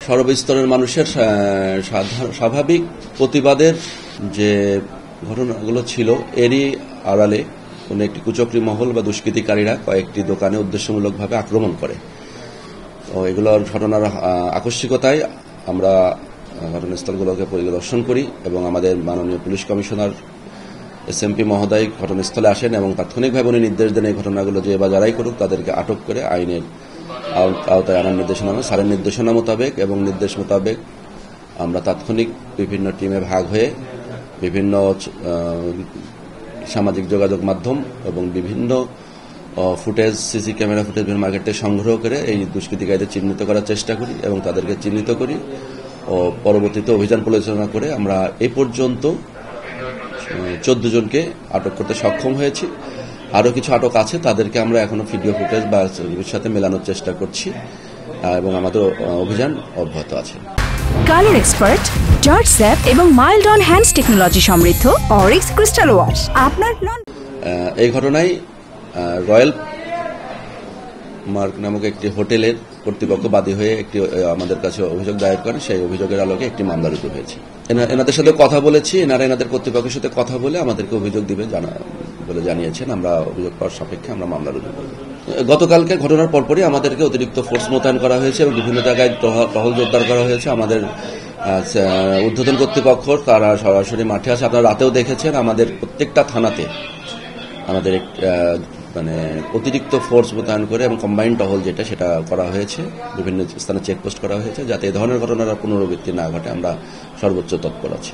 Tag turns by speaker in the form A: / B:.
A: সর্বস্তরের মানুষের স্বাভাবিক প্রতিবাদের যে ঘটনাগুলো ছিল এরই আড়ালে কোনো একটি কুচক্রী মহল বা দুষ্কৃতিকারীরা কয়েকটি দোকানে উদ্দেশ্যমূলকভাবে আক্রমণ করে। তো এগুলোর ঘটনার আকস্মিকতায় আমরা ঘটনাস্থলগুলোকে পরিদর্শন করি এবং আমাদের মাননীয় পুলিশ কমিশনার এসএমপি মহোদয় ঘটনাস্থলে আসেন এবং তাৎক্ষণিকভাবে উনি নির্দেশ দেন এই ঘটনাগুলো যে বা যারাই করুক তাদেরকে আটক করে আইনের আওতায় আনার নির্দেশনা, স্যারের নির্দেশনা মোতাবেক এবং নির্দেশ মোতাবেক আমরা তাৎক্ষণিক বিভিন্ন টিমে ভাগ হয়ে বিভিন্ন সামাজিক যোগাযোগ মাধ্যম এবং বিভিন্ন ফুটেজ, সিসি ক্যামেরা ফুটেজ বিভিন্ন মার্কেটে সংগ্রহ করে এই দুষ্কৃতিকারীদের চিহ্নিত করার চেষ্টা করি এবং তাদেরকে চিহ্নিত করি ও পরবর্তীতে অভিযান পরিচালনা করে আমরা এই পর্যন্ত 14 জনকে আটক করতে সক্ষম হয়েছি। আরও কিছু আটক আছে, তাদেরকে আমরা এখনো ভিডিও ফুটেজ বা ছবির সাথে মেলানোর চেষ্টা করছি এবং আমাদের অভিযান অব্যাহত আছে।
B: কালার এক্সপার্ট, জর্জ স্যাপ এবং মাইল্ড অন হ্যান্ডস টেকনোলজি সমৃদ্ধ অরিক্স ক্রিস্টাল ওয়াশ আপনার
A: এই ঘটনায় রয়্যাল মার্ক নামক একটি হোটেলের কর্তৃপক্ষ বাদী হয়ে একটি আমাদের কাছে অভিযোগ দায়ের করেন। সেই অভিযোগের আলোকে একটি মামলা রুজু হয়েছে। এনাদের সাথে কথা বলেছি, এনাদের কর্তৃপক্ষের সাথে কথা বলে আমাদেরকে অভিযোগ দিবে বলে জানিয়েছেন। আমরা অভিযোগ পাওয়ার সাপেক্ষে আমরা মামলা রুজু করব। গতকালকে ঘটনার পরপরই আমাদেরকে অতিরিক্ত ফোর্স মোতায়েন করা হয়েছে এবং বিভিন্ন জায়গায় টহল জোরদার করা হয়েছে। আমাদের ঊর্ধ্বতন কর্তৃপক্ষ তারা সরাসরি মাঠে আছে। আপনারা রাতেও দেখেছেন আমাদের প্রত্যেকটা থানাতে আমাদের অতিরিক্ত ফোর্স মোতায়েন করে এবং কম্বাইন্ড টহল সেটা করা হয়েছে। বিভিন্ন স্থানে চেকপোস্ট করা হয়েছে যাতে এ ধরনের ঘটনার পুনরাবৃত্তি না ঘটে। আমরা সর্বোচ্চ তৎপর আছি।